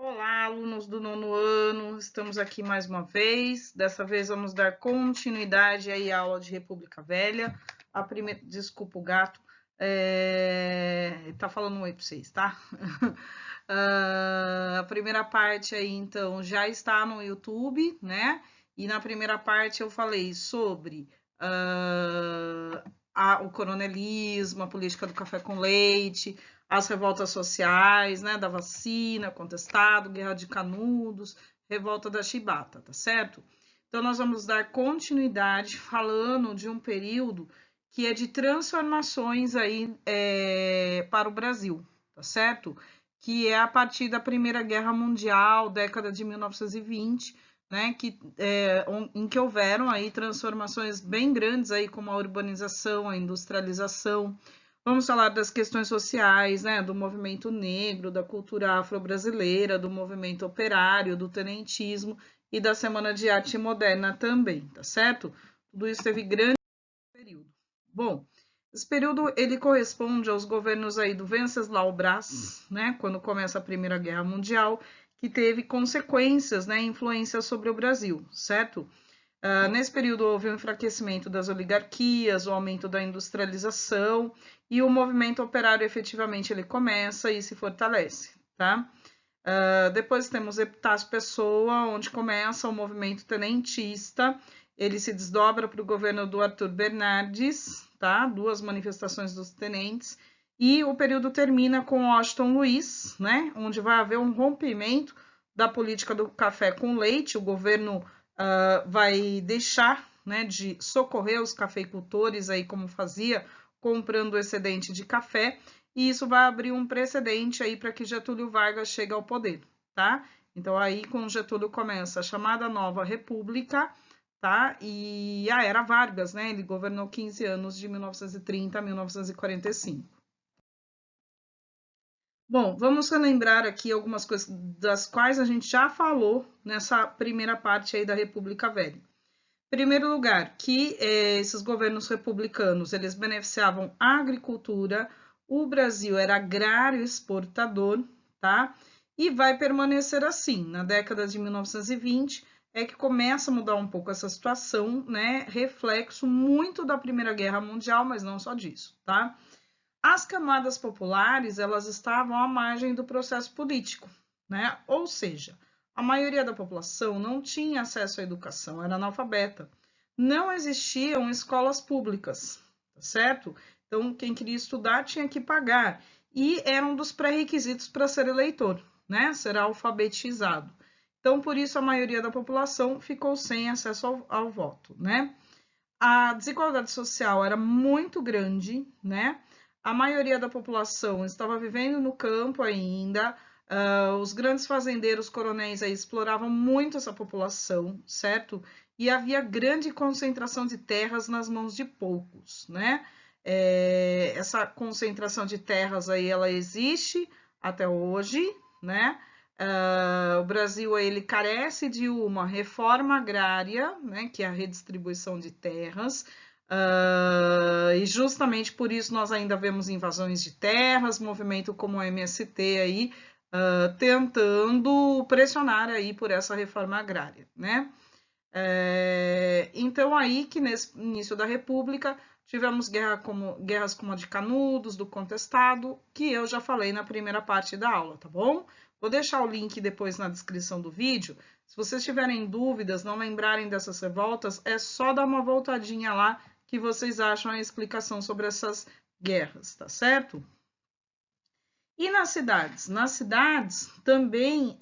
Olá, alunos do nono ano, estamos aqui mais uma vez. Dessa vez vamos dar continuidade aí à aula de República Velha. Desculpa o gato, tá falando um oi para vocês, tá? A primeira parte aí, então, já está no YouTube, né? E na primeira parte eu falei sobre o coronelismo, a política do café com leite, as revoltas sociais, né, da vacina, contestado, guerra de Canudos, revolta da Chibata, tá certo? Então, nós vamos dar continuidade falando de um período que é de transformações aí para o Brasil, tá certo? Que é a partir da Primeira Guerra Mundial, década de 1920, né, em que houveram aí transformações bem grandes aí, como a urbanização, a industrialização. Vamos falar das questões sociais, né, do movimento negro, da cultura afro-brasileira, do movimento operário, do tenentismo e da Semana de Arte Moderna também, tá certo? Tudo isso teve grande período. Bom, esse período ele corresponde aos governos aí do Venceslau Braz, né, quando começa a Primeira Guerra Mundial, que teve consequências, né, influências sobre o Brasil, certo? Nesse período houve um enfraquecimento das oligarquias, o aumento da industrialização e o movimento operário efetivamente ele começa e se fortalece, tá? Depois temos Epitácio Pessoa, onde começa o movimento tenentista, ele se desdobra para o governo do Arthur Bernardes, tá? Duas manifestações dos tenentes, e o período termina com Washington Luiz, né? Onde vai haver um rompimento da política do café com leite, o governo vai deixar, né, de socorrer os cafeicultores aí como fazia, comprando o excedente de café, e isso vai abrir um precedente aí para que Getúlio Vargas chegue ao poder, tá? Então aí com Getúlio começa a chamada Nova República, tá? E a era Vargas, né? Ele governou 15 anos de 1930 a 1945. Bom, vamos relembrar aqui algumas coisas das quais a gente já falou nessa primeira parte aí da República Velha. Em primeiro lugar, que esses governos republicanos, eles beneficiavam a agricultura, o Brasil era agrário exportador, tá? E vai permanecer assim. Na década de 1920 é que começa a mudar um pouco essa situação, né? Reflexo muito da Primeira Guerra Mundial, mas não só disso, tá? As camadas populares, elas estavam à margem do processo político, né? Ou seja, a maioria da população não tinha acesso à educação, era analfabeta. Não existiam escolas públicas, tá certo? Então, quem queria estudar tinha que pagar. E era um dos pré-requisitos para ser eleitor, né? Ser alfabetizado. Então, por isso, a maioria da população ficou sem acesso ao voto, né? A desigualdade social era muito grande, né? A maioria da população estava vivendo no campo ainda, os grandes fazendeiros coronéis aí exploravam muito essa população, certo? E havia grande concentração de terras nas mãos de poucos, né? Essa concentração de terras aí, ela existe até hoje, né? O Brasil ele carece de uma reforma agrária, né, que é a redistribuição de terras, e justamente por isso nós ainda vemos invasões de terras, movimento como o MST aí, tentando pressionar aí por essa reforma agrária, né? Então aí que nesse início da República tivemos guerras como a de Canudos, do Contestado, que eu já falei na primeira parte da aula, tá bom? Vou deixar o link depois na descrição do vídeo. Se vocês tiverem dúvidas, não lembrarem dessas revoltas, é só dar uma voltadinha lá que vocês acham a explicação sobre essas guerras, tá certo? E nas cidades? Nas cidades também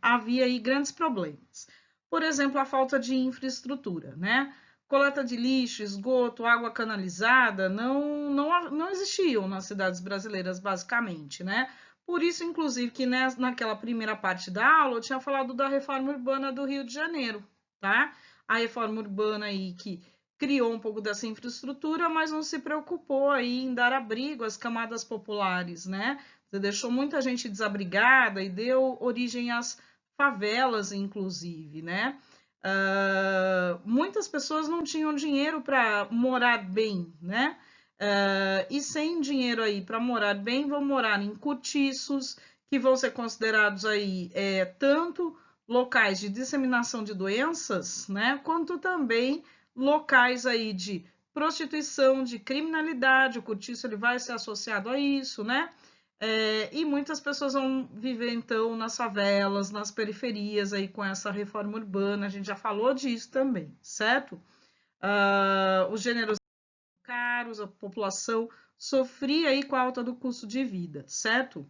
havia aí grandes problemas. Por exemplo, a falta de infraestrutura, né? Coleta de lixo, esgoto, água canalizada não existiam nas cidades brasileiras, basicamente, né? Por isso, inclusive, que naquela primeira parte da aula eu tinha falado da reforma urbana do Rio de Janeiro, tá? A reforma urbana aí que criou um pouco dessa infraestrutura, mas não se preocupou aí em dar abrigo às camadas populares, né? Você deixou muita gente desabrigada e deu origem às favelas, inclusive, né? Muitas pessoas não tinham dinheiro para morar bem, né? E sem dinheiro aí para morar bem, vão morar em cortiços, que vão ser considerados aí tanto locais de disseminação de doenças, né, quanto também locais aí de prostituição, de criminalidade. O cortiço ele vai ser associado a isso, né? E muitas pessoas vão viver, então, nas favelas, nas periferias, aí com essa reforma urbana, a gente já falou disso também, certo? Os gêneros caros, a população sofria aí com a alta do custo de vida, certo?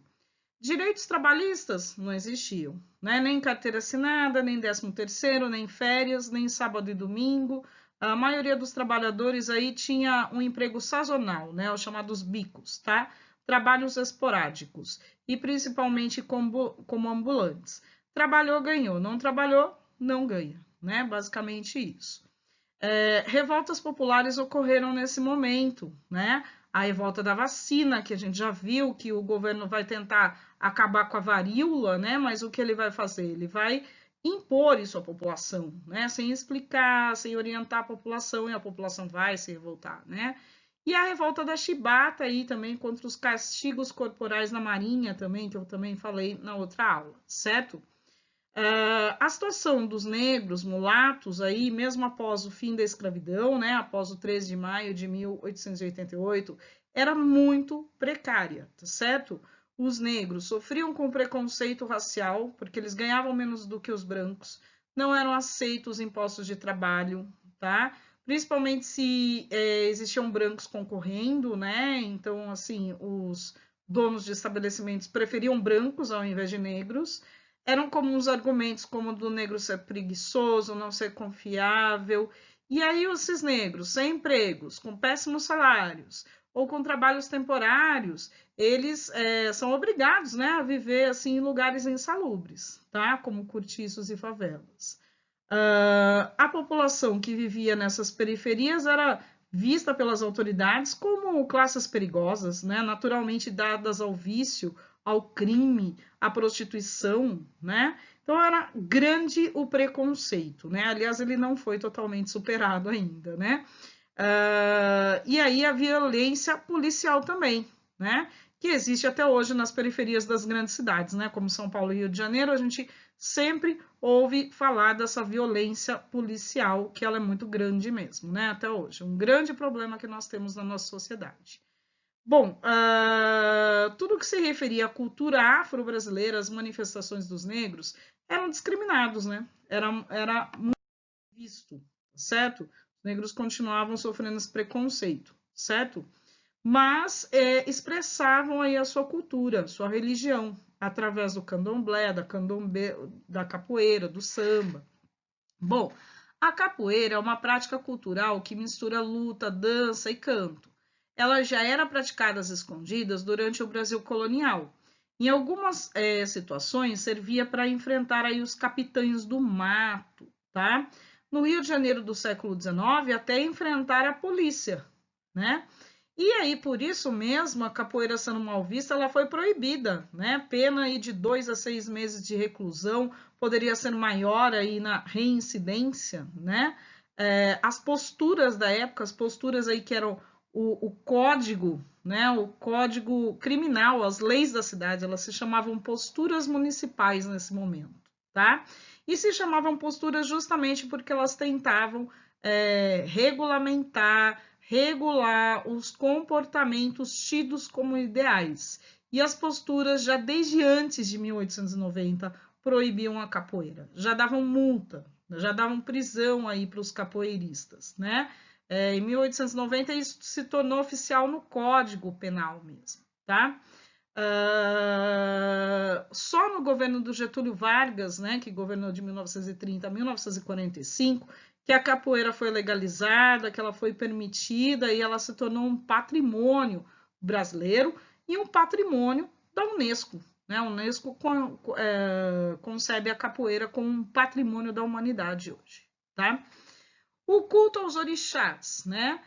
Direitos trabalhistas não existiam, né? Nem carteira assinada, nem 13º, nem férias, nem sábado e domingo. A maioria dos trabalhadores aí tinha um emprego sazonal, né? Os chamados bicos, tá? Trabalhos esporádicos e principalmente como ambulantes. Trabalhou, ganhou, não trabalhou, não ganha, né? Basicamente isso. Revoltas populares ocorreram nesse momento, né? A revolta da vacina, que a gente já viu que o governo vai tentar acabar com a varíola, né? Mas o que ele vai fazer? Ele vai impor isso à população, né? Sem explicar, sem orientar a população, e a população vai se revoltar, né? E a revolta da chibata aí também contra os castigos corporais na Marinha também, que eu também falei na outra aula, certo? A situação dos negros, mulatos, aí, mesmo após o fim da escravidão, né, após o 13 de maio de 1888, era muito precária, tá certo? Os negros sofriam com preconceito racial, porque eles ganhavam menos do que os brancos, não eram aceitos em postos de trabalho, tá? Principalmente se existiam brancos concorrendo, né? Então, assim, os donos de estabelecimentos preferiam brancos ao invés de negros. Eram comuns argumentos como o do negro ser preguiçoso, não ser confiável. E aí esses negros, sem empregos, com péssimos salários ou com trabalhos temporários, eles são obrigados, né, a viver assim em lugares insalubres, tá? Como cortiços e favelas. A população que vivia nessas periferias era vista pelas autoridades como classes perigosas, né, naturalmente dadas ao vício, ao crime, à prostituição, né? Então era grande o preconceito, né? Aliás, ele não foi totalmente superado ainda, né? E aí a violência policial também, né? Que existe até hoje nas periferias das grandes cidades, né? Como São Paulo e Rio de Janeiro, a gente sempre ouve falar dessa violência policial, que ela é muito grande mesmo, né? Até hoje. Um grande problema que nós temos na nossa sociedade. Bom, tudo que se referia à cultura afro-brasileira, as manifestações dos negros, eram discriminados, né? Era muito visto, certo? Os negros continuavam sofrendo esse preconceito, certo? Mas expressavam aí a sua cultura, sua religião, através do candomblé, da capoeira, do samba. Bom, a capoeira é uma prática cultural que mistura luta, dança e canto. Ela já era praticada às escondidas durante o Brasil colonial. Em algumas situações, servia para enfrentar aí os capitães do mato, tá? No Rio de Janeiro do século XIX, até enfrentar a polícia, né? E aí, por isso mesmo, a capoeira sendo mal vista, ela foi proibida, né? Pena aí de 2 a 6 meses de reclusão, poderia ser maior aí na reincidência, né? As posturas da época, as posturas aí que eram o código, né? O código criminal, as leis da cidade, elas se chamavam posturas municipais nesse momento, tá? E se chamavam posturas justamente porque elas tentavam regular os comportamentos tidos como ideais. E as posturas, já desde antes de 1890, proibiam a capoeira. Já davam multa, já davam prisão aí para os capoeiristas, né? Em 1890, isso se tornou oficial no Código Penal mesmo, tá? Só no governo do Getúlio Vargas, né, que governou de 1930 a 1945, que a capoeira foi legalizada, que ela foi permitida e ela se tornou um patrimônio brasileiro e um patrimônio da Unesco. Né? A Unesco concebe a capoeira como um patrimônio da humanidade hoje. Tá? O culto aos orixás, né?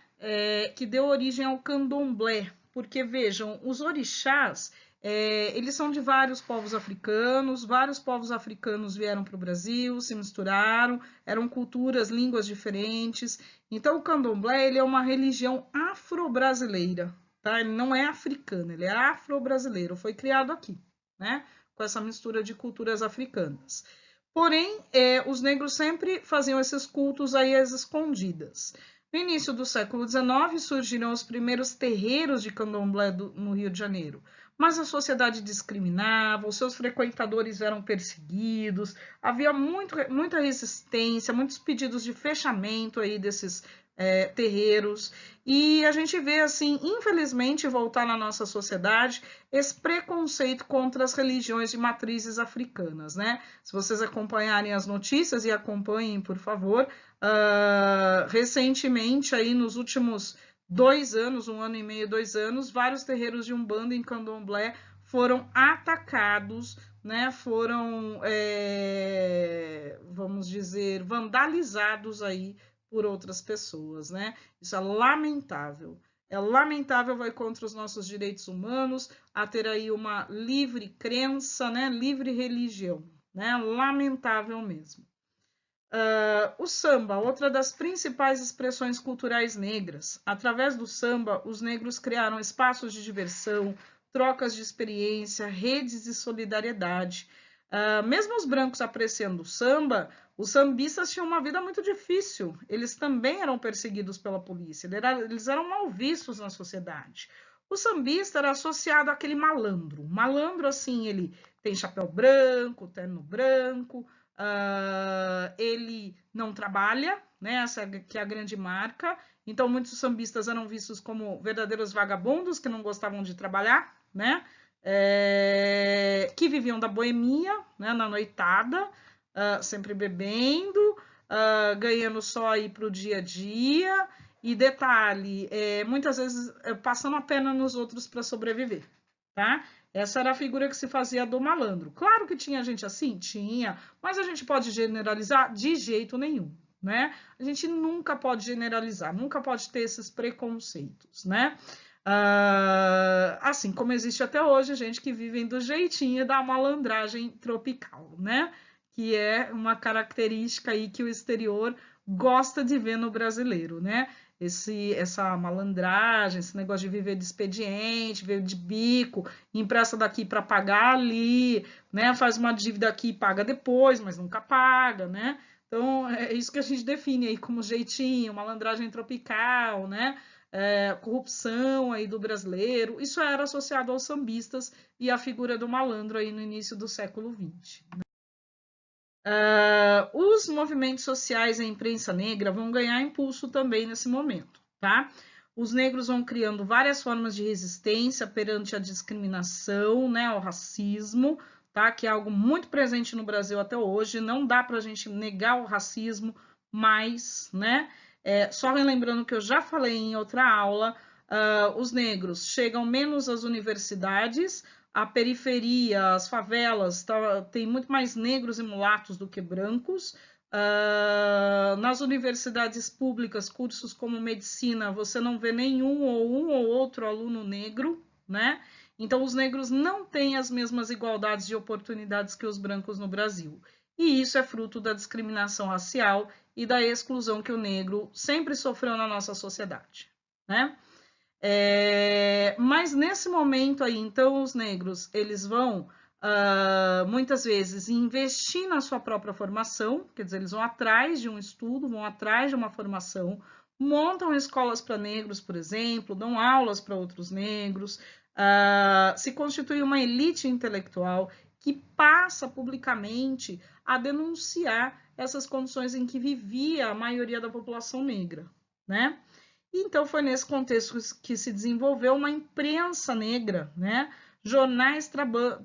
Que deu origem ao candomblé, porque vejam, os orixás eles são de vários povos africanos vieram para o Brasil, se misturaram, eram culturas, línguas diferentes. Então, o candomblé ele é uma religião afro-brasileira, tá? Ele não é africano, ele é afro-brasileiro, foi criado aqui, né? com essa mistura de culturas africanas. Porém, os negros sempre faziam esses cultos aí às escondidas. No início do século XIX, surgiram os primeiros terreiros de candomblé no Rio de Janeiro, mas a sociedade discriminava, os seus frequentadores eram perseguidos, havia muita resistência, muitos pedidos de fechamento aí desses terreiros, e a gente vê, assim, infelizmente, voltar na nossa sociedade esse preconceito contra as religiões de matrizes africanas, né? Se vocês acompanharem as notícias, e acompanhem, por favor, recentemente, aí nos últimos 2 anos, 1 ano e meio, 2 anos, vários terreiros de Umbanda em Candomblé foram atacados, né? Foram, vamos dizer, vandalizados aí por outras pessoas, né? Isso é lamentável. É lamentável, vai contra os nossos direitos humanos, a ter aí uma livre crença, né? Livre religião, né? Lamentável mesmo. O samba, outra das principais expressões culturais negras. Através do samba, os negros criaram espaços de diversão, trocas de experiência, redes de solidariedade. Mesmo os brancos apreciando o samba, os sambistas tinham uma vida muito difícil. Eles também eram perseguidos pela polícia. Eles eram mal vistos na sociedade. O sambista era associado àquele malandro. Malandro, assim, ele tem chapéu branco, terno branco, ele não trabalha, né? Essa que é a grande marca. Então, muitos sambistas eram vistos como verdadeiros vagabundos que não gostavam de trabalhar, né? Que viviam da boemia, né? Na noitada, sempre bebendo, ganhando só aí para o dia a dia. E detalhe, muitas vezes passando a pena nos outros para sobreviver, tá? Essa era a figura que se fazia do malandro. Claro que tinha gente assim? Tinha, mas a gente pode generalizar? De jeito nenhum, né? A gente nunca pode generalizar, nunca pode ter esses preconceitos, né? Assim como existe até hoje gente que vive do jeitinho da malandragem tropical, né? Que é uma característica aí que o exterior gosta de ver no brasileiro, né? Essa malandragem, esse negócio de viver de expediente, viver de bico, empresta daqui para pagar ali, né? Faz uma dívida aqui e paga depois, mas nunca paga, né? Então, é isso que a gente define aí como jeitinho, malandragem tropical, né? Corrupção aí do brasileiro. Isso era associado aos sambistas e à figura do malandro aí no início do século XX. Os movimentos sociais e a imprensa negra vão ganhar impulso também nesse momento, tá? Os negros vão criando várias formas de resistência perante a discriminação, né, ao racismo, tá? Que é algo muito presente no Brasil até hoje. Não dá para a gente negar o racismo, mas, né? Só relembrando que eu já falei em outra aula, os negros chegam menos às universidades. A periferia, as favelas, tem muito mais negros e mulatos do que brancos. Nas universidades públicas, cursos como medicina, você não vê nenhum ou um ou outro aluno negro, né? Então, os negros não têm as mesmas igualdades de oportunidades que os brancos no Brasil. E isso é fruto da discriminação racial e da exclusão que o negro sempre sofreu na nossa sociedade, né? Mas nesse momento aí, então, os negros, eles vão, muitas vezes, investir na sua própria formação, quer dizer, eles vão atrás de um estudo, vão atrás de uma formação, montam escolas para negros, por exemplo, dão aulas para outros negros, se constitui uma elite intelectual que passa publicamente a denunciar essas condições em que vivia a maioria da população negra, né? Então, foi nesse contexto que se desenvolveu uma imprensa negra, né? Jornais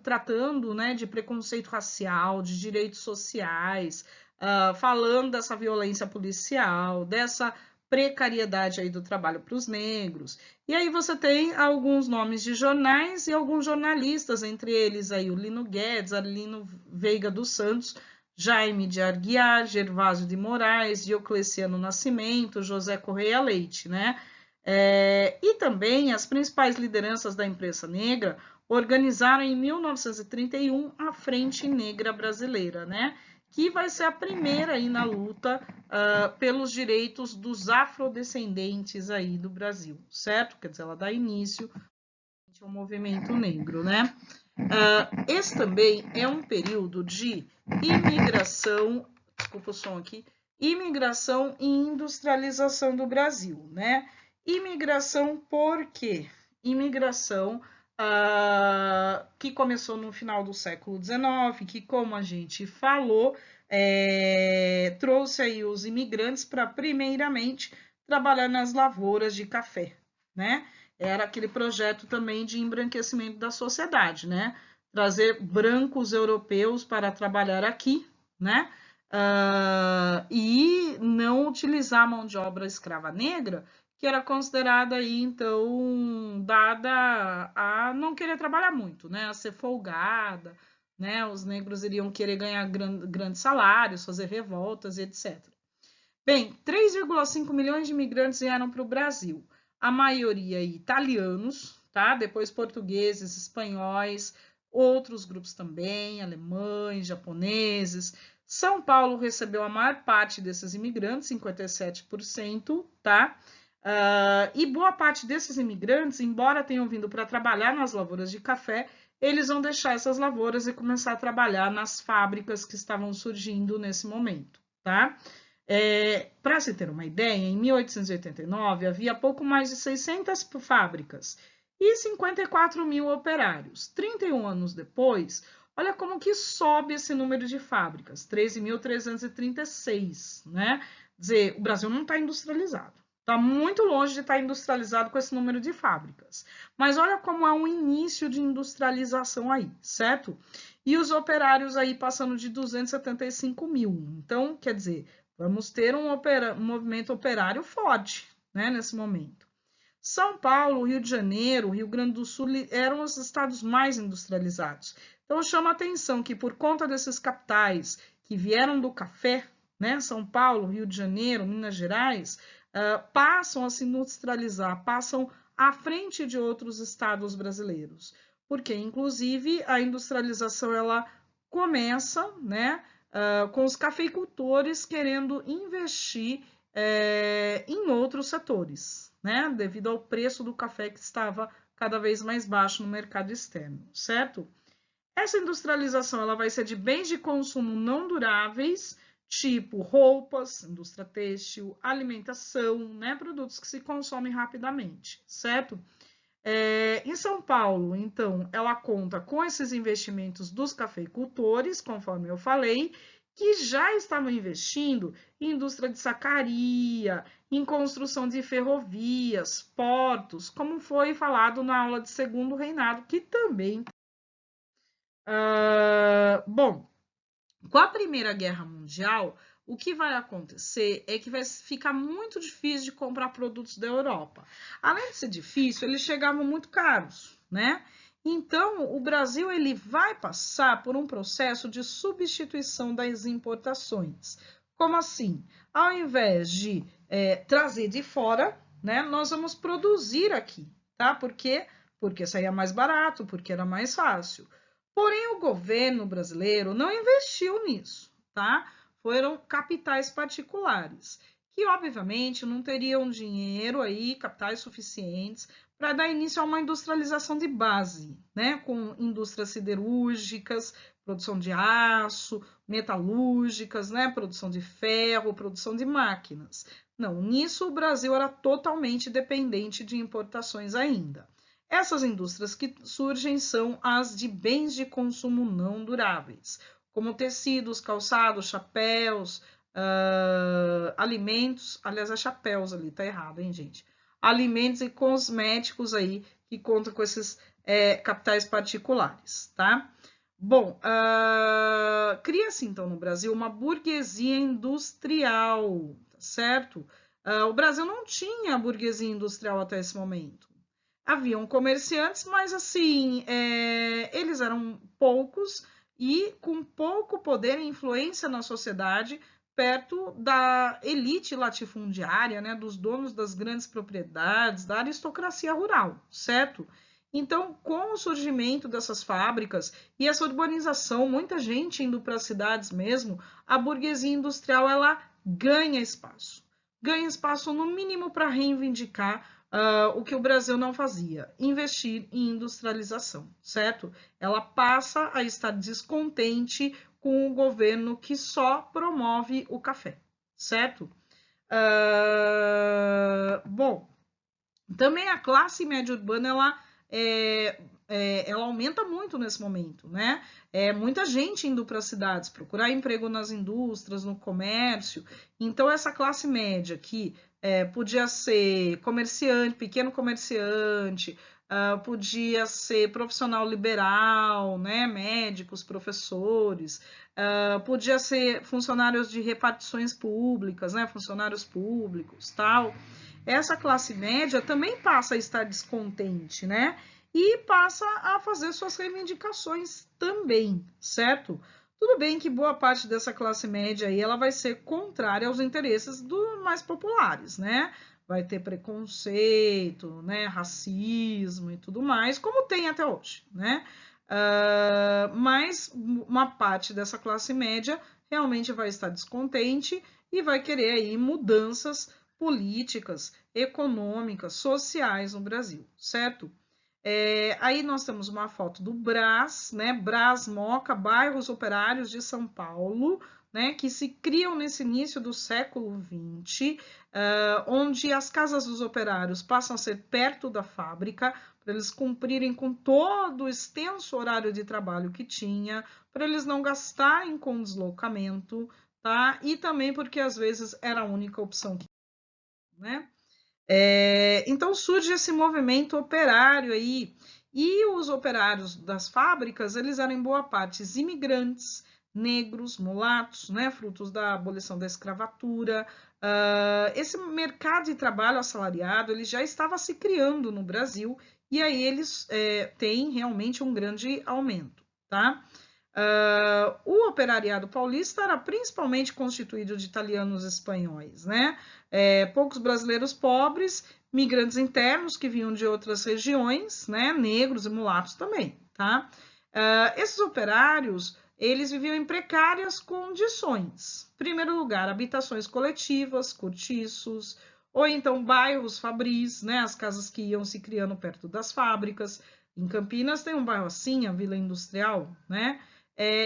tratando, né, de preconceito racial, de direitos sociais, falando dessa violência policial, dessa precariedade aí do trabalho para os negros. E aí você tem alguns nomes de jornais e alguns jornalistas, entre eles aí o Lino Guedes, Arlindo Veiga dos Santos, Jaime de Aguiar, Gervásio de Moraes, Diocleciano Nascimento, José Correia Leite, né? E também as principais lideranças da imprensa negra organizaram em 1931 a Frente Negra Brasileira, né? Que vai ser a primeira aí na luta pelos direitos dos afrodescendentes aí do Brasil, certo? Quer dizer, ela dá início ao movimento negro, né? Esse também é um período de imigração, desculpa o som aqui, imigração e industrialização do Brasil, né? Imigração por quê? Imigração que começou no final do século XIX, que, como a gente falou, trouxe aí os imigrantes para, primeiramente, trabalhar nas lavouras de café, né? Era aquele projeto também de embranquecimento da sociedade, né? Trazer brancos europeus para trabalhar aqui, né? E não utilizar a mão de obra escrava negra, que era considerada aí, então, dada a não querer trabalhar muito, né? A ser folgada, né? Os negros iriam querer ganhar grandes salários, fazer revoltas, etc. Bem, 3,5 milhões de imigrantes vieram para o Brasil. A maioria italianos, tá? Depois portugueses, espanhóis, outros grupos também, alemães, japoneses. São Paulo recebeu a maior parte desses imigrantes, 57%, tá? E boa parte desses imigrantes, embora tenham vindo para trabalhar nas lavouras de café, eles vão deixar essas lavouras e começar a trabalhar nas fábricas que estavam surgindo nesse momento, tá? Para se ter uma ideia, em 1889 havia pouco mais de 600 fábricas e 54 mil operários. 31 anos depois, olha como que sobe esse número de fábricas, 13.336, né? Quer dizer, o Brasil não está industrializado. Está muito longe de estar industrializado com esse número de fábricas. Mas olha como há um início de industrialização aí, certo? E os operários aí passando de 275 mil. Então, quer dizer, vamos ter um movimento operário forte, né, nesse momento. São Paulo, Rio de Janeiro, Rio Grande do Sul eram os estados mais industrializados. Então, chama a atenção que por conta desses capitais que vieram do café, né, São Paulo, Rio de Janeiro, Minas Gerais, passam a se industrializar, passam à frente de outros estados brasileiros. Porque, inclusive, a industrialização ela começa, né, com os cafeicultores querendo investir em outros setores, né, devido ao preço do café que estava cada vez mais baixo no mercado externo, certo? Essa industrialização ela vai ser de bens de consumo não duráveis, tipo roupas, indústria têxtil, alimentação, né, produtos que se consomem rapidamente, certo? Em São Paulo, então, ela conta com esses investimentos dos cafeicultores, conforme eu falei, que já estavam investindo em indústria de sacaria, em construção de ferrovias, portos, como foi falado na aula de Segundo Reinado, que também. Bom, com a Primeira Guerra Mundial, o que vai acontecer é que vai ficar muito difícil de comprar produtos da Europa. Além de ser difícil, eles chegavam muito caros, né? Então, o Brasil ele vai passar por um processo de substituição das importações. Como assim? Ao invés de trazer de fora, né, nós vamos produzir aqui, tá? Por quê? Porque saía mais barato, porque era mais fácil. Porém, o governo brasileiro não investiu nisso, tá? Foram capitais particulares, que obviamente não teriam dinheiro aí, capitais suficientes, para dar início a uma industrialização de base, né? Com indústrias siderúrgicas, produção de aço, metalúrgicas, né? Produção de ferro, produção de máquinas. Não, nisso o Brasil era totalmente dependente de importações ainda. Essas indústrias que surgem são as de bens de consumo não duráveis, como tecidos, calçados, chapéus, alimentos, aliás, é chapéus ali, tá errado, hein, gente? Alimentos e cosméticos aí, que contam com esses capitais particulares, tá? Bom, cria-se então no Brasil uma burguesia industrial, tá certo? O Brasil não tinha burguesia industrial até esse momento. Haviam comerciantes, mas assim, eles eram poucos e com pouco poder e influência na sociedade, perto da elite latifundiária, né, dos donos das grandes propriedades, da aristocracia rural, certo? Então, com o surgimento dessas fábricas e essa urbanização, muita gente indo para as cidades mesmo, a burguesia industrial ela ganha espaço no mínimo para reivindicar o que o Brasil não fazia? Investir em industrialização, certo? Ela passa a estar descontente com o governo que só promove o café, certo? Bom, também a classe média urbana, ela aumenta muito nesse momento, né? Muita gente indo para as cidades, procurar emprego nas indústrias, no comércio. Então, essa classe média que podia ser comerciante, pequeno comerciante, podia ser profissional liberal, né? Médicos, professores, podia ser funcionários de repartições públicas, né? Funcionários públicos, tal. Essa classe média também passa a estar descontente, né? E passa a fazer suas reivindicações também, certo? Tudo bem que boa parte dessa classe média aí ela vai ser contrária aos interesses dos mais populares, né? Vai ter preconceito, né? Racismo e tudo mais, como tem até hoje, né? Mas uma parte dessa classe média realmente vai estar descontente e vai querer aí mudanças políticas, econômicas, sociais no Brasil, certo? Aí nós temos uma foto do Brás, né? Brás Moca, bairros operários de São Paulo, né? Que se criam nesse início do século XX, onde as casas dos operários passam a ser perto da fábrica, para eles cumprirem com todo o extenso horário de trabalho que tinha, para eles não gastarem com deslocamento, tá? E também porque às vezes era a única opção que, né? Então surge esse movimento operário aí, e os operários das fábricas, eles eram em boa parte imigrantes, negros, mulatos, né, frutos da abolição da escravatura. Esse mercado de trabalho assalariado, ele já estava se criando no Brasil, e aí eles têm realmente um grande aumento, tá? O operariado paulista era principalmente constituído de italianos e espanhóis, né? Poucos brasileiros pobres, migrantes internos que vinham de outras regiões, né? Negros e mulatos também, tá? Esses operários, eles viviam em precárias condições. Em primeiro lugar, habitações coletivas, cortiços, ou então bairros fabris, né? As casas que iam se criando perto das fábricas. Em Campinas tem um bairro assim, a Vila Industrial, né?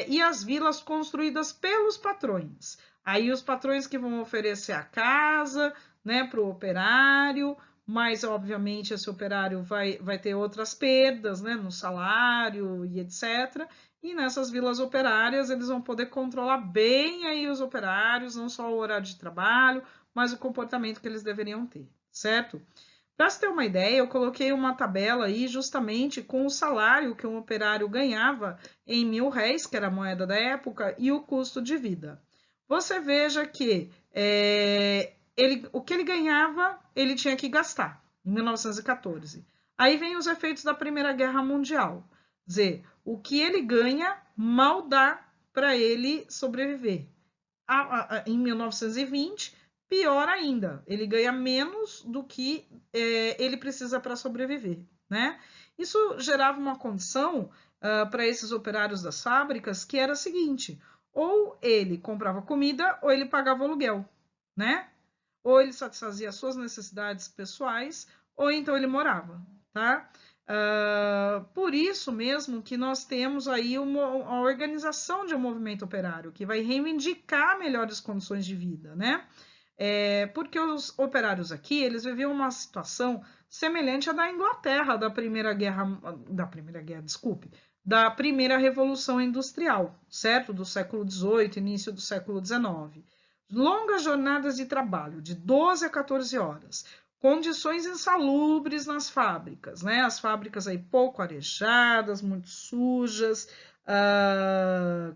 E as vilas construídas pelos patrões. Aí os patrões que vão oferecer a casa, né, para o operário, mas obviamente esse operário vai ter outras perdas, né, no salário e etc. E nessas vilas operárias eles vão poder controlar bem aí os operários, não só o horário de trabalho, mas o comportamento que eles deveriam ter, certo? Para você ter uma ideia, eu coloquei uma tabela aí justamente com o salário que um operário ganhava em R$ 1.000, que era a moeda da época, e o custo de vida. Você veja que o que ele ganhava, ele tinha que gastar, em 1914. Aí vem os efeitos da Primeira Guerra Mundial. Quer dizer, o que ele ganha mal dá para ele sobreviver. Em 1920, pior ainda, ele ganha menos do que ele precisa para sobreviver, né? Isso gerava uma condição para esses operários das fábricas que era a seguinte: ou ele comprava comida ou ele pagava aluguel, né? Ou ele satisfazia as suas necessidades pessoais ou então ele morava, tá? Por isso mesmo que nós temos aí a organização de um movimento operário que vai reivindicar melhores condições de vida, né? Porque os operários aqui, eles viviam uma situação semelhante à da Inglaterra da Primeira Revolução Industrial, certo? Do século XVIII, início do século XIX. Longas jornadas de trabalho, de 12 a 14 horas, condições insalubres nas fábricas, né? As fábricas aí pouco arejadas, muito sujas,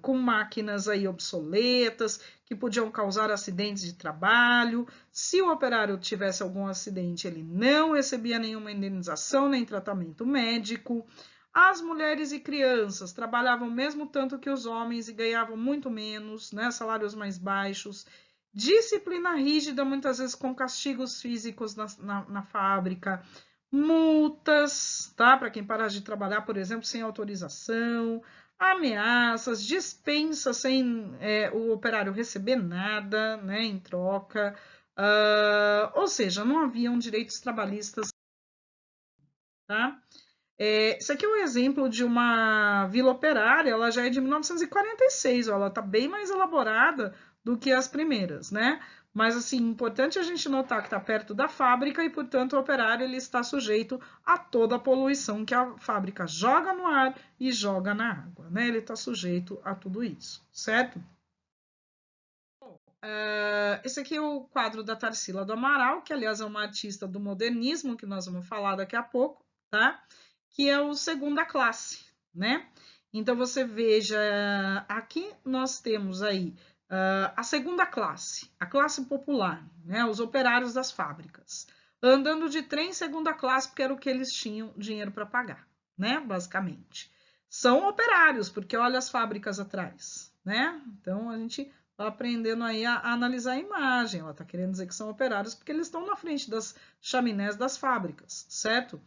com máquinas aí obsoletas, que podiam causar acidentes de trabalho. Se o operário tivesse algum acidente, ele não recebia nenhuma indenização nem tratamento médico. As mulheres e crianças trabalhavam mesmo tanto que os homens e ganhavam muito menos, né? Salários mais baixos. Disciplina rígida, muitas vezes com castigos físicos na fábrica, multas, tá? Para quem parar de trabalhar, por exemplo, sem autorização, ameaças, dispensa sem o operário receber nada, né, em troca. Ou seja, não haviam direitos trabalhistas tá? Esse aqui é um exemplo de uma vila operária, ela já é de 1946, ó, ela está bem mais elaborada do que as primeiras, né? Mas, assim, importante a gente notar que está perto da fábrica e, portanto, o operário ele está sujeito a toda a poluição que a fábrica joga no ar e joga na água, né? Ele está sujeito a tudo isso, certo? Esse aqui é o quadro da Tarsila do Amaral, que, aliás, é uma artista do modernismo, que nós vamos falar daqui a pouco, tá? Que é o segunda classe, né? Então, você veja, aqui nós temos aí a segunda classe, a classe popular, né? Os operários das fábricas, andando de trem segunda classe, porque era o que eles tinham dinheiro para pagar, né? Basicamente. São operários, porque olha as fábricas atrás, né? Então, a gente vai aprendendo aí a analisar a imagem. Ela está querendo dizer que são operários porque eles estão na frente das chaminés das fábricas, certo?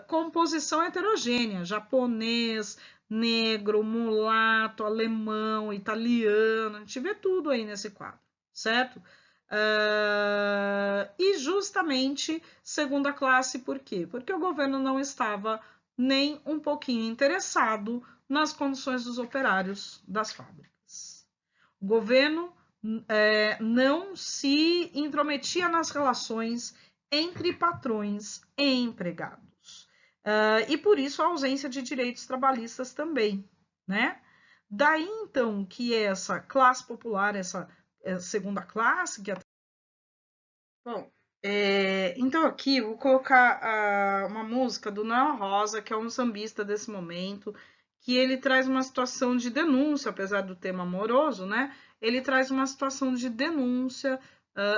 Composição heterogênea, japonês, negro, mulato, alemão, italiano, a gente vê tudo aí nesse quadro, certo? E justamente segunda classe, por quê? Porque o governo não estava nem um pouquinho interessado nas condições dos operários das fábricas. O governo não se intrometia nas relações entre patrões e empregados. E por isso a ausência de direitos trabalhistas também, né? Daí, então, que essa classe popular, essa segunda classe, que Bom, então aqui eu vou colocar uma música do Noel Rosa, que é um sambista desse momento, que ele traz uma situação de denúncia, apesar do tema amoroso, né? Ele traz uma situação de denúncia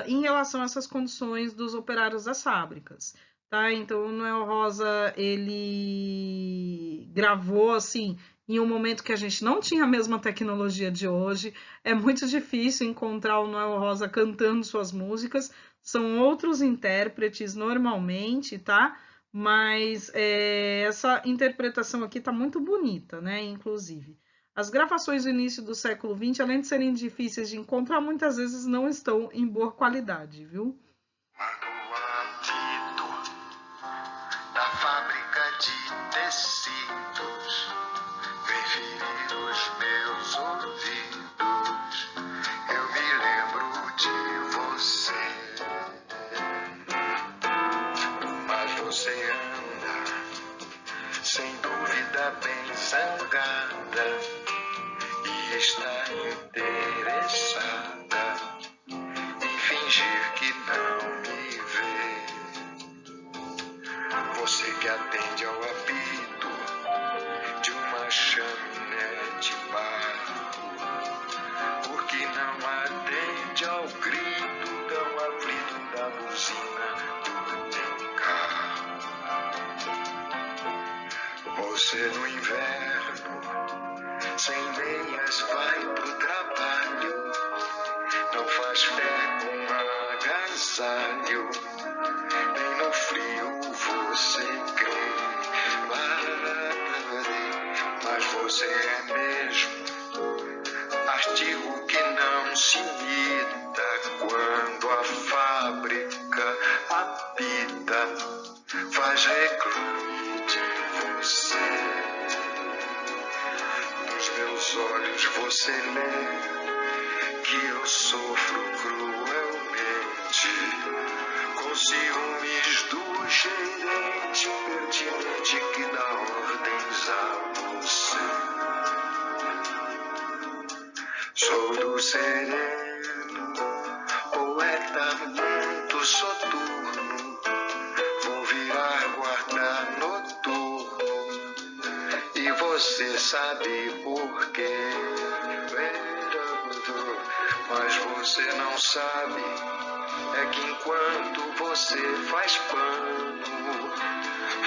em relação a essas condições dos operários das fábricas, tá? Então o Noel Rosa, ele gravou, assim, em um momento que a gente não tinha a mesma tecnologia de hoje, é muito difícil encontrar o Noel Rosa cantando suas músicas, são outros intérpretes normalmente, tá? Mas essa interpretação aqui tá muito bonita, né? Inclusive. As gravações do início do século XX, além de serem difíceis de encontrar, muitas vezes não estão em boa qualidade, viu? Da fábrica de tecidos, vem ferir os meus ouvidos. Eu me lembro de você. Você anda, sem dúvida, bem zangada e está interessada em fingir que não me vê. Você que atende ao apito de uma chaminé de barro, porque não atende ao grito tão aflito da buzina do teu carro. Você no inverno, sem meias, vai pro trabalho, não faz fé com agasalho, nem no frio você crê. Mas você é mesmo artigo que não se imita quando a fábrica apita, faz reclame de você. Nos meus olhos você lê que eu sofro cruelmente, com ciúmes do gerente pertinente que dá ordens a você. Sou do sereno, poeta muito soturno, vou virar guarda noturno, e você sabe por quê. Mas você não sabe, é que enquanto você faz pano,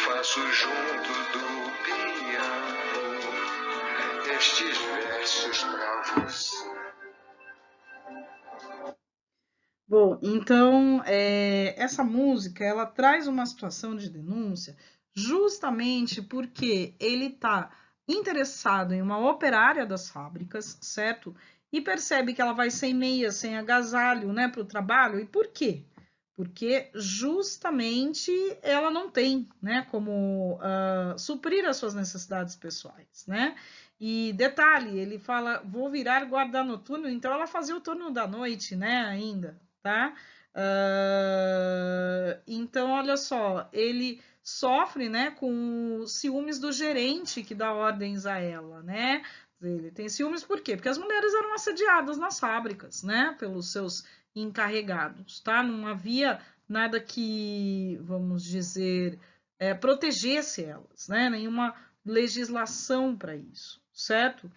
faço junto do piano estes versos pra você. Bom, então, essa música, ela traz uma situação de denúncia justamente porque ele está interessado em uma operária das fábricas, certo? E percebe que ela vai sem meia, sem agasalho, né, para o trabalho. E por quê? porque justamente ela não tem, né, como suprir as suas necessidades pessoais, né? E detalhe, ele fala, vou virar guarda noturno, então ela fazia o turno da noite, né, ainda, tá? Então, olha só, ele sofre, né, com os ciúmes do gerente que dá ordens a ela, né? Ele tem ciúmes por quê? Porque as mulheres eram assediadas nas fábricas, né, pelos seus encarregados, tá? Não havia nada que, vamos dizer, protegesse elas, né? Nenhuma legislação para isso, certo?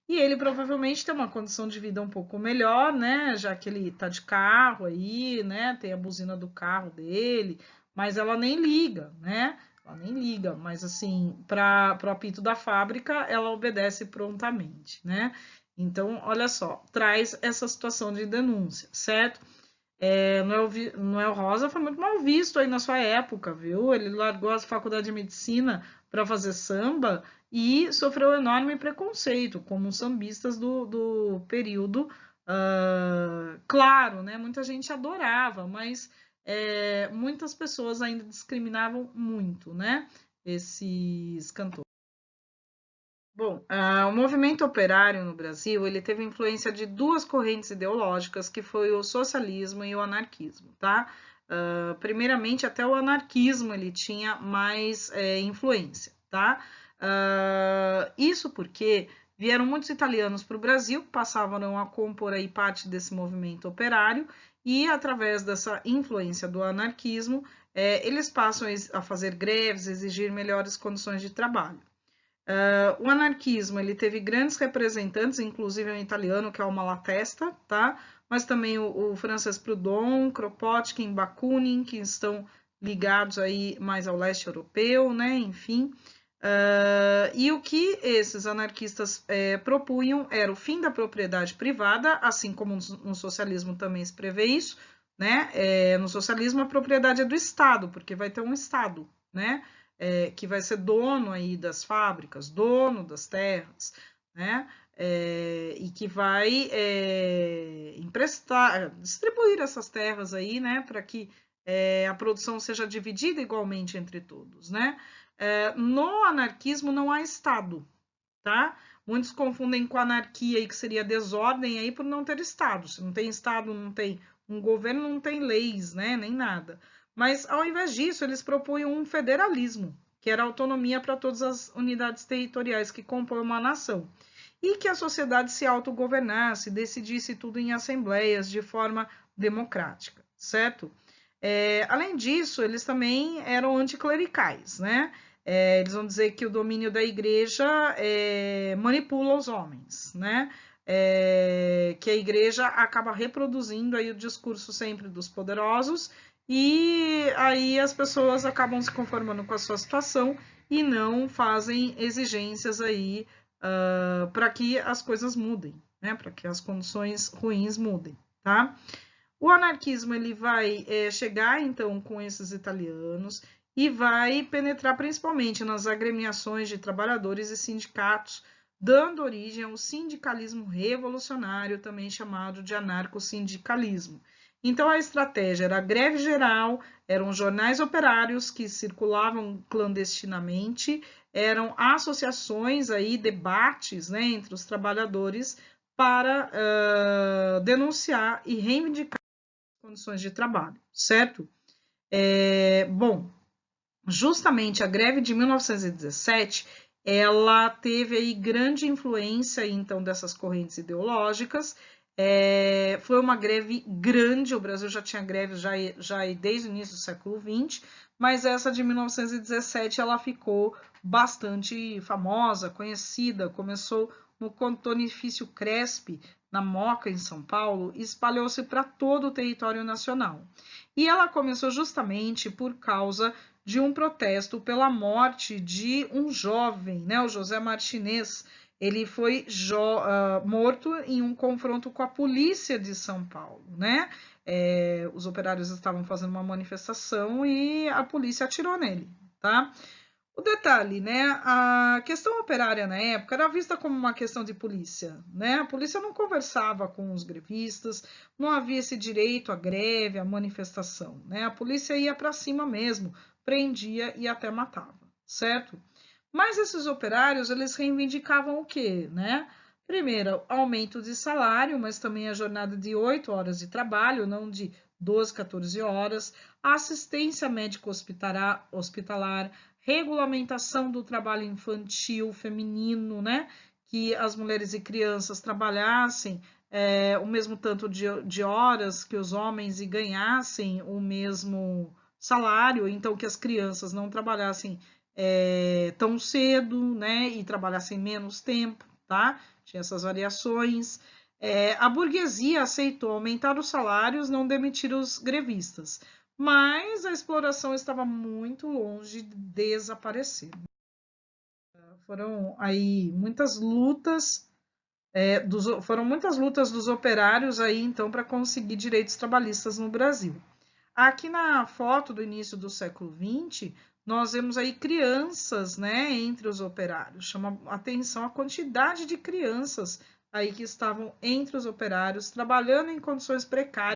E ele provavelmente tem uma condição de vida um pouco melhor, né? Já que ele tá de carro aí, né? Tem a buzina do carro dele, mas ela nem liga, né? Ela nem liga, mas assim, para o apito da fábrica, ela obedece prontamente, né? Então, olha só, traz essa situação de denúncia, certo? Noel Rosa foi muito mal visto aí na sua época, viu? Ele largou a faculdade de medicina para fazer samba e sofreu enorme preconceito, como os sambistas do período. Claro, né? Muita gente adorava, mas muitas pessoas ainda discriminavam muito, né? Esses cantores. Bom, o movimento operário no Brasil, ele teve influência de duas correntes ideológicas, que foi o socialismo e o anarquismo, tá? Primeiramente, até o anarquismo ele tinha mais influência, tá? Isso porque vieram muitos italianos para o Brasil, que passavam a compor aí parte desse movimento operário, e através dessa influência do anarquismo, eles passam a fazer greves, exigir melhores condições de trabalho. O anarquismo ele teve grandes representantes, inclusive um italiano que é o Malatesta, tá? Mas também o francês Proudhon, Kropotkin, Bakunin, que estão ligados aí mais ao leste europeu, né? Enfim. E o que esses anarquistas propunham era o fim da propriedade privada, assim como no socialismo também se prevê isso, né? No socialismo a propriedade é do Estado, porque vai ter um Estado, né? Que vai ser dono aí das fábricas, dono das terras, né? E que vai emprestar, distribuir essas terras aí, né? Para que a produção seja dividida igualmente entre todos, né? No anarquismo não há Estado, tá? Muitos confundem com anarquia aí, que seria desordem aí por não ter Estado. Se não tem Estado, não tem um governo, não tem leis, né? Nem nada. Mas, ao invés disso, eles propunham um federalismo, que era autonomia para todas as unidades territoriais que compõem uma nação. E que a sociedade se autogovernasse, decidisse tudo em assembleias de forma democrática, certo? Além disso, eles também eram anticlericais, né? Eles vão dizer que o domínio da igreja manipula os homens, né? Que a igreja acaba reproduzindo aí o discurso sempre dos poderosos e aí as pessoas acabam se conformando com a sua situação e não fazem exigências aí para que as coisas mudem, né? Para que as condições ruins mudem, tá? O anarquismo ele vai chegar então com esses italianos e vai penetrar principalmente nas agremiações de trabalhadores e sindicatos, dando origem ao sindicalismo revolucionário, também chamado de anarcossindicalismo. Então a estratégia era a greve geral, eram jornais operários que circulavam clandestinamente, eram associações aí, debates, né, entre os trabalhadores para denunciar e reivindicar condições de trabalho, certo? Bom, justamente a greve de 1917, ela teve aí grande influência, então, dessas correntes ideológicas. Foi uma greve grande, o Brasil já tinha greve já desde o início do século XX, mas essa de 1917, ela ficou bastante famosa, conhecida, começou no Contonifício Crespi, na Moca, em São Paulo, e espalhou-se para todo o território nacional. E ela começou justamente por causa de um protesto pela morte de um jovem, né, o José Martinez. Ele foi morto em um confronto com a polícia de São Paulo, né? Os operários estavam fazendo uma manifestação e a polícia atirou nele, tá? O detalhe, né? A questão operária na época era vista como uma questão de polícia, né? A polícia não conversava com os grevistas, não havia esse direito à greve, à manifestação, né? A polícia ia para cima mesmo, prendia e até matava, certo? Mas esses operários, eles reivindicavam o quê, né? Primeiro, aumento de salário, mas também a jornada de 8 horas de trabalho, não de 12, 14 horas, assistência médico hospitalar, regulamentação do trabalho infantil feminino, né? Que as mulheres e crianças trabalhassem o mesmo tanto de horas que os homens e ganhassem o mesmo salário, então que as crianças não trabalhassem tão cedo, né? E trabalhassem menos tempo, tá? Tinha essas variações. A burguesia aceitou aumentar os salários, não demitir os grevistas, mas a exploração estava muito longe de desaparecer. Foram aí muitas lutas, foram muitas lutas dos operários aí então para conseguir direitos trabalhistas no Brasil. Aqui na foto do início do século XX, nós vemos aí crianças, né, entre os operários. Chama atenção a quantidade de crianças aí que estavam entre os operários, trabalhando em condições precárias.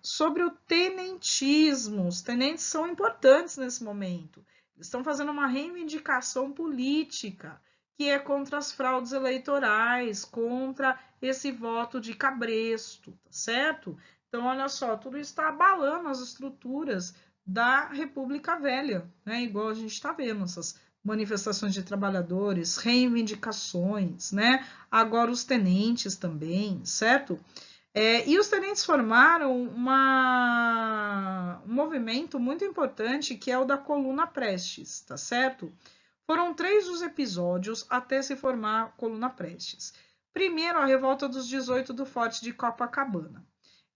Sobre o tenentismo, os tenentes são importantes nesse momento. Eles estão fazendo uma reivindicação política, que é contra as fraudes eleitorais, contra esse voto de cabresto, tá certo? Então, olha só, tudo isso está abalando as estruturas da República Velha, né? Igual a gente está vendo essas manifestações de trabalhadores, reivindicações, né? Agora os tenentes também, certo? E os tenentes formaram um movimento muito importante, que é o da Coluna Prestes, tá certo? Foram 3 os episódios até se formar a Coluna Prestes. Primeiro, a revolta dos 18 do Forte de Copacabana.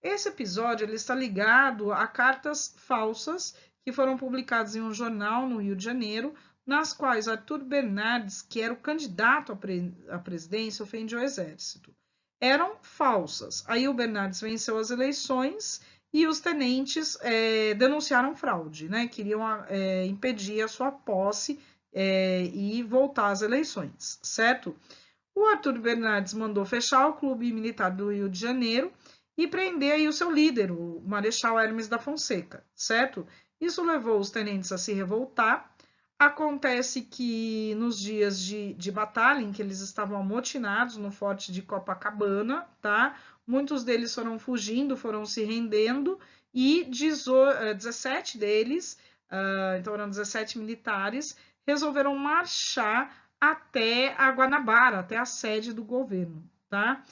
Esse episódio ele está ligado a cartas falsas que foram publicadas em um jornal no Rio de Janeiro, nas quais Arthur Bernardes, que era o candidato à presidência, ofendia o exército. Eram falsas. Aí o Bernardes venceu as eleições e os tenentes denunciaram fraude, né? Queriam impedir a sua posse e voltar às eleições, certo? O Arthur Bernardes mandou fechar o Clube Militar do Rio de Janeiro e prender aí o seu líder, o Marechal Hermes da Fonseca, certo? Isso levou os tenentes a se revoltar. Acontece que nos dias de batalha, em que eles estavam amotinados no forte de Copacabana, tá? Muitos deles foram fugindo, foram se rendendo, e 17 deles, então eram 17 militares, resolveram marchar até a Guanabara, até a sede do governo, tá?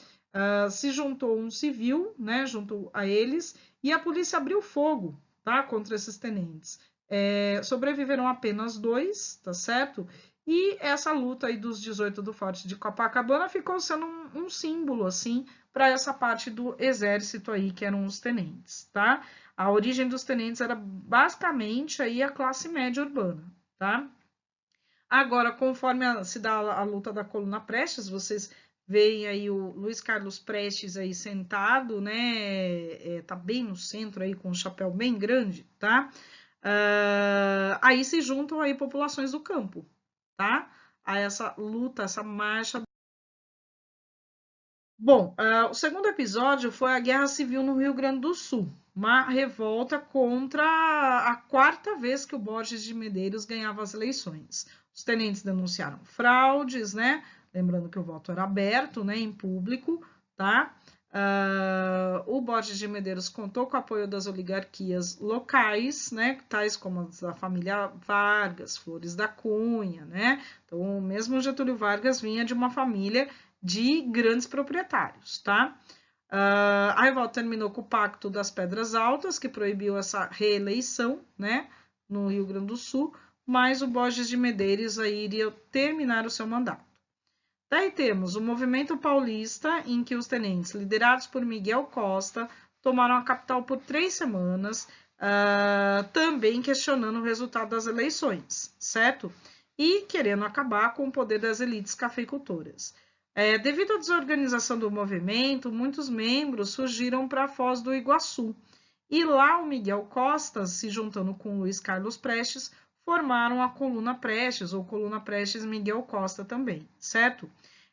Se juntou um civil, né, junto a eles, e a polícia abriu fogo, tá, contra esses tenentes. Sobreviveram apenas 2, tá certo? E essa luta aí dos 18 do Forte de Copacabana ficou sendo um símbolo, assim, para essa parte do exército aí, que eram os tenentes, tá? A origem dos tenentes era basicamente aí a classe média urbana, tá? Agora, conforme se dá a luta da Coluna Prestes, vocês veem aí o Luiz Carlos Prestes aí sentado, né? Tá bem no centro aí com um chapéu bem grande, tá? Aí se juntam aí populações do campo, tá? A essa luta, essa marcha. Bom, o segundo episódio foi a Guerra Civil no Rio Grande do Sul, uma revolta contra a 4ª vez que o Borges de Medeiros ganhava as eleições. Os tenentes denunciaram fraudes, né? Lembrando que o voto era aberto, né, em público, tá? O Borges de Medeiros contou com o apoio das oligarquias locais, né, tais como as da família Vargas, Flores da Cunha, né? Então, mesmo Getúlio Vargas vinha de uma família de grandes proprietários, tá? A revolta terminou com o Pacto das Pedras Altas, que proibiu essa reeleição, né, no Rio Grande do Sul, mas o Borges de Medeiros aí iria terminar o seu mandato. Daí temos o movimento paulista, em que os tenentes, liderados por Miguel Costa, tomaram a capital por 3 semanas, também questionando o resultado das eleições, certo? E querendo acabar com o poder das elites cafeicultoras. Devido à desorganização do movimento, muitos membros fugiram para a Foz do Iguaçu. E lá o Miguel Costa, se juntando com o Luiz Carlos Prestes, formaram a Coluna Prestes, ou Coluna Prestes Miguel Costa também, certo?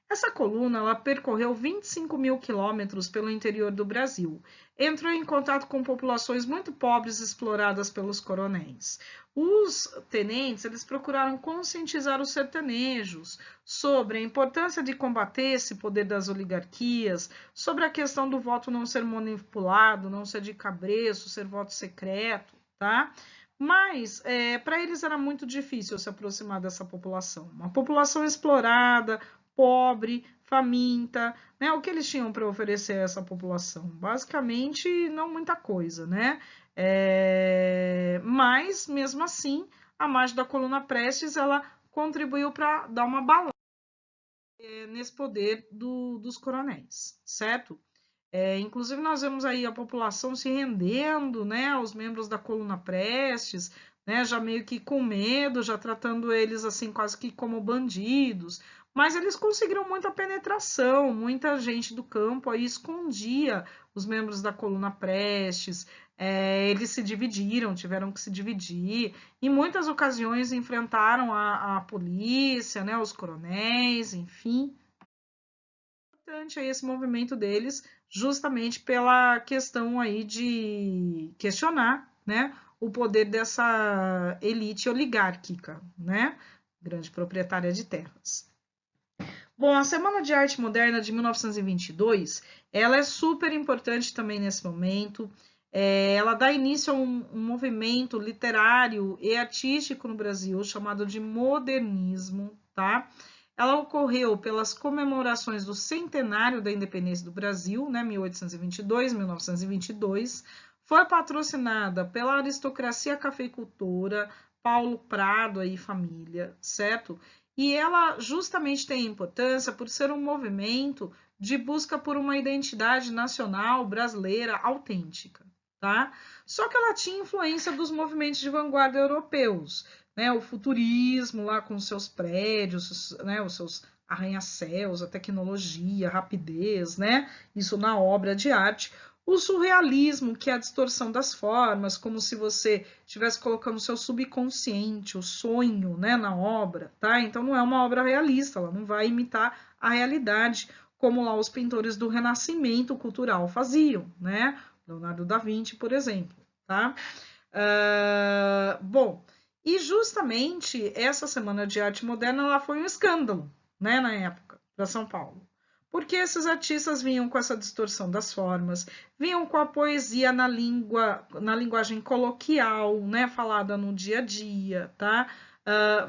Essa coluna ela percorreu 25 mil quilômetros pelo interior do Brasil. Entrou em contato com populações muito pobres exploradas pelos coronéis. Os tenentes eles procuraram conscientizar os sertanejos sobre a importância de combater esse poder das oligarquias, sobre a questão do voto não ser manipulado, não ser de cabresto, ser voto secreto, tá? Mas para eles era muito difícil se aproximar dessa população. Uma população explorada, pobre, faminta, né? O que eles tinham para oferecer a essa população? Basicamente, não muita coisa, né? Mas, mesmo assim, a margem da Coluna Prestes, ela contribuiu para dar uma balança nesse poder dos coronéis, certo? Inclusive, nós vemos aí a população se rendendo, né, aos membros da Coluna Prestes, né, já meio que com medo, já tratando eles assim quase que como bandidos, mas eles conseguiram muita penetração, muita gente do campo aí escondia os membros da Coluna Prestes, eles se dividiram, tiveram que se dividir, em muitas ocasiões enfrentaram a polícia, né, os coronéis, enfim. Importante aí esse movimento deles, justamente pela questão aí de questionar, né, o poder dessa elite oligárquica, né, grande proprietária de terras. Bom, a Semana de Arte Moderna de 1922, ela é super importante também nesse momento. Ela dá início a um movimento literário e artístico no Brasil chamado de modernismo, tá? Ela ocorreu pelas comemorações do centenário da independência do Brasil, né, 1822, 1922. Foi patrocinada pela aristocracia cafeicultora, Paulo Prado e família, certo? E ela justamente tem importância por ser um movimento de busca por uma identidade nacional brasileira autêntica, tá? Só que ela tinha influência dos movimentos de vanguarda europeus, né? O futurismo lá com seus prédios, né? Os seus arranha-céus, a tecnologia, a rapidez, né? Isso na obra de arte. O surrealismo, que é a distorção das formas, como se você estivesse colocando o seu subconsciente, o sonho, né, na obra, tá? Então não é uma obra realista, ela não vai imitar a realidade, como lá os pintores do Renascimento cultural faziam, né? Leonardo da Vinci, por exemplo, tá? Bom, e justamente essa Semana de Arte Moderna ela foi um escândalo, né, na época, para São Paulo. Porque esses artistas vinham com essa distorção das formas, vinham com a poesia na linguagem coloquial, né, falada no dia a dia, tá?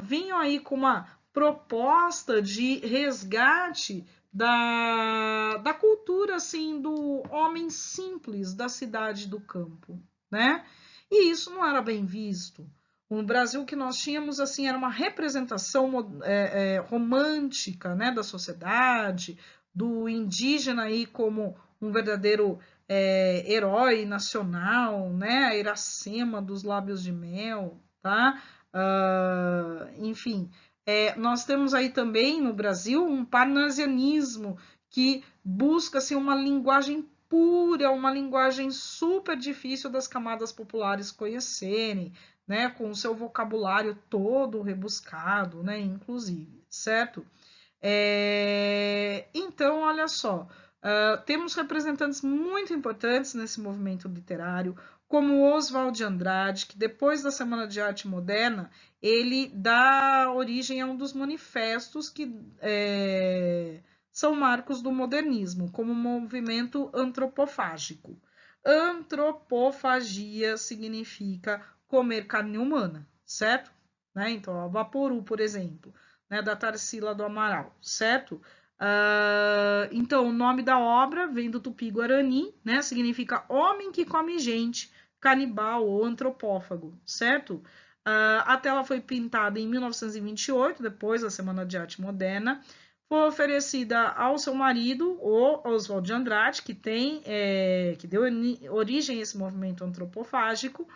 Vinham aí com uma proposta de resgate da cultura, assim, do homem simples da cidade do campo, né? E isso não era bem visto. O Brasil que nós tínhamos, assim, era uma representação romântica, né, da sociedade, do indígena aí como um verdadeiro herói nacional, né? A Iracema dos lábios de mel, tá? Enfim, nós temos aí também no Brasil um parnasianismo que busca assim, uma linguagem pura, uma linguagem super difícil das camadas populares conhecerem, né? Com o seu vocabulário todo rebuscado, né? Inclusive, certo? Então, olha só, temos representantes muito importantes nesse movimento literário, como Oswald de Andrade, que depois da Semana de Arte Moderna, ele dá origem a um dos manifestos que são marcos do modernismo, como movimento antropofágico. Antropofagia significa comer carne humana, certo? Né? Então, a Vaporu, por exemplo, né, da Tarsila do Amaral, certo? Então, o nome da obra vem do Tupi-Guarani, né? Significa homem que come gente, canibal ou antropófago, certo? A tela foi pintada em 1928, depois da Semana de Arte Moderna. Foi oferecida ao seu marido, o Oswald de Andrade, que deu origem a esse movimento antropofágico.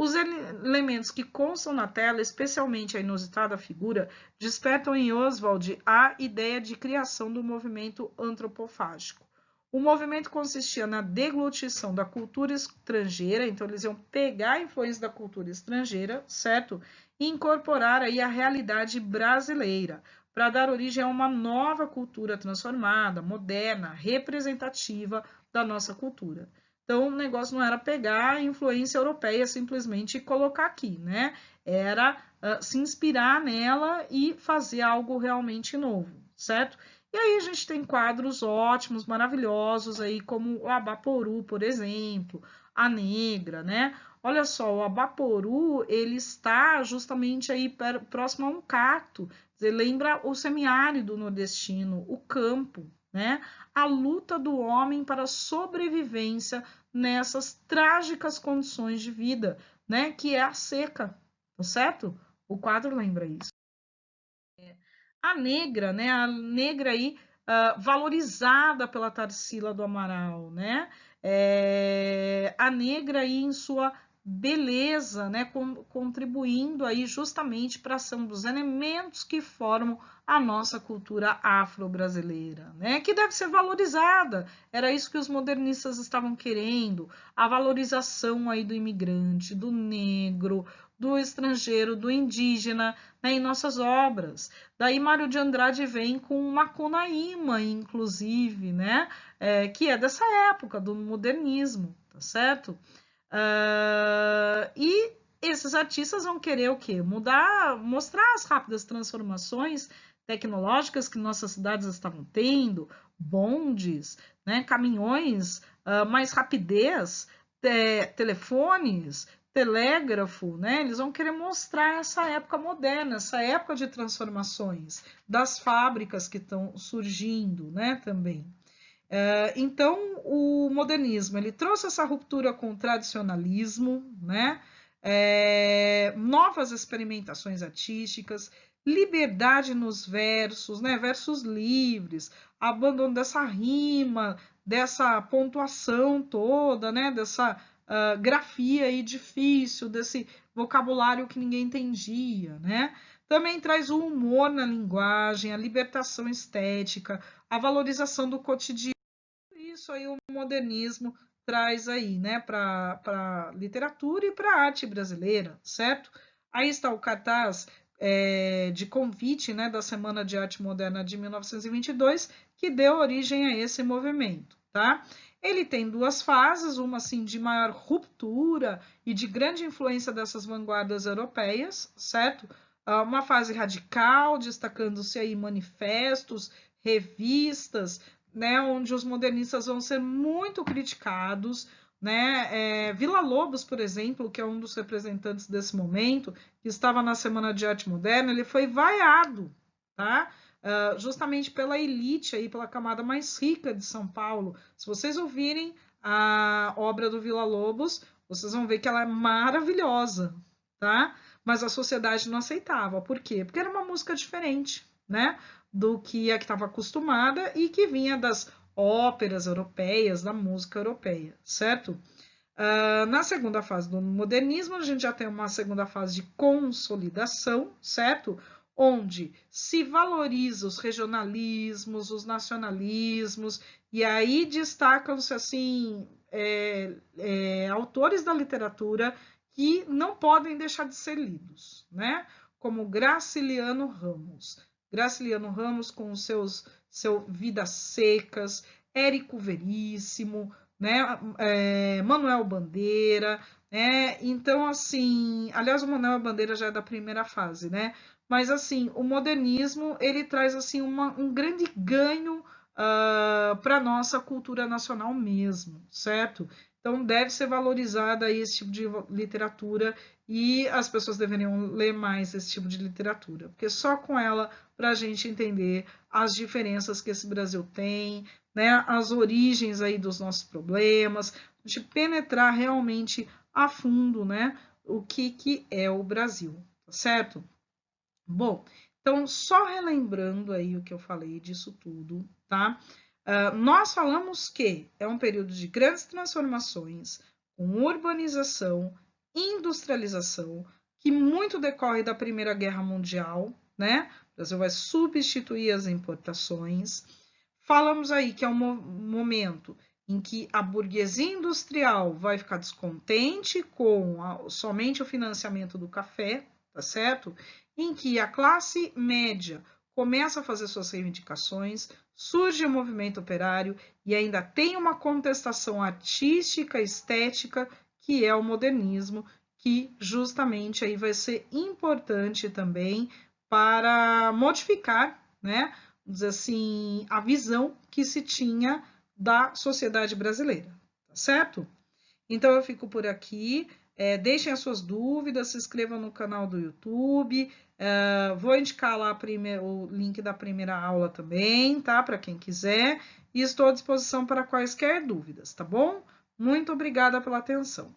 Os elementos que constam na tela, especialmente a inusitada figura, despertam em Oswald a ideia de criação do movimento antropofágico. O movimento consistia na deglutição da cultura estrangeira, então eles iam pegar a influência da cultura estrangeira, certo? E incorporar aí a realidade brasileira, para dar origem a uma nova cultura transformada, moderna, representativa da nossa cultura. Então, o negócio não era pegar a influência europeia simplesmente e colocar aqui, né? Era se inspirar nela e fazer algo realmente novo, certo? E aí a gente tem quadros ótimos, maravilhosos aí, como o Abaporu, por exemplo, a Negra, né? Olha só, o Abaporu, ele está justamente aí próximo a um cacto, lembra o semiárido nordestino, o campo, né? A luta do homem para a sobrevivência nessas trágicas condições de vida, né? Que é a seca, tá certo? O quadro lembra isso. A Negra, né? A Negra aí valorizada pela Tarsila do Amaral, né? A Negra aí em sua beleza, né? Contribuindo aí justamente para a ação dos elementos que formam a nossa cultura afro-brasileira, né? Que deve ser valorizada. Era isso que os modernistas estavam querendo, a valorização aí do imigrante, do negro, do estrangeiro, do indígena, né, em nossas obras. Daí Mário de Andrade vem com Macunaíma, inclusive, né, que é dessa época, do modernismo, tá certo? E esses artistas vão querer o quê? Mostrar as rápidas transformações tecnológicas que nossas cidades estavam tendo, bondes, né, caminhões, mais rapidez, telefones, telégrafo, né? Eles vão querer mostrar essa época moderna, essa época de transformações das fábricas que estão surgindo, né? Também. Então, o modernismo ele trouxe essa ruptura com o tradicionalismo, né? Novas experimentações artísticas, liberdade nos versos, né? Versos livres, abandono dessa rima, dessa pontuação toda, né? Dessa grafia aí difícil, desse vocabulário que ninguém entendia, né? Também traz o humor na linguagem, a libertação estética, a valorização do cotidiano. Isso aí o modernismo traz aí, né, para a literatura e para a arte brasileira, certo? Aí está o cartaz de convite, né, da Semana de Arte Moderna de 1922, que deu origem a esse movimento, tá? Ele tem duas fases, uma assim de maior ruptura e de grande influência dessas vanguardas europeias, certo? Uma fase radical, destacando-se aí manifestos, revistas, né, onde os modernistas vão ser muito criticados, né? Villa-Lobos, por exemplo, que é um dos representantes desse momento, que estava na Semana de Arte Moderna, ele foi vaiado, tá? Justamente pela elite aí, pela camada mais rica de São Paulo. Se vocês ouvirem a obra do Villa-Lobos, vocês vão ver que ela é maravilhosa, tá? Mas a sociedade não aceitava. Por quê? Porque era uma música diferente, né? Do que a que estava acostumada e que vinha das óperas europeias, da música europeia, certo? Na segunda fase do modernismo, a gente já tem uma segunda fase de consolidação, certo? Onde se valoriza os regionalismos, os nacionalismos, e aí destacam-se assim autores da literatura que não podem deixar de ser lidos, né? Como Graciliano Ramos. Graciliano Ramos com seu Vidas Secas, Érico Veríssimo, né? Manuel Bandeira, né? Então, assim, aliás, o Manuel Bandeira já é da primeira fase, né? Mas, assim, o modernismo, ele traz, assim, um grande ganho para a nossa cultura nacional mesmo, certo? Então, deve ser valorizada esse tipo de literatura e as pessoas deveriam ler mais esse tipo de literatura, porque só com ela para a gente entender as diferenças que esse Brasil tem, né, as origens aí dos nossos problemas, de penetrar realmente a fundo, né, o que é o Brasil, tá certo? Bom, então só relembrando aí o que eu falei disso tudo, tá? Nós falamos que é um período de grandes transformações, com urbanização, industrialização, que muito decorre da Primeira Guerra Mundial, né? O Brasil vai substituir as importações, falamos aí que é um momento em que a burguesia industrial vai ficar descontente com somente o financiamento do café, tá certo? Em que a classe média começa a fazer suas reivindicações, surge o movimento operário e ainda tem uma contestação artística, estética, que é o modernismo, que justamente aí vai ser importante também para modificar, né, dizer assim, a visão que se tinha da sociedade brasileira, tá certo? Então eu fico por aqui, deixem as suas dúvidas, se inscrevam no canal do YouTube, vou indicar lá o link da primeira aula também, tá? Para quem quiser, e estou à disposição para quaisquer dúvidas, tá bom? Muito obrigada pela atenção.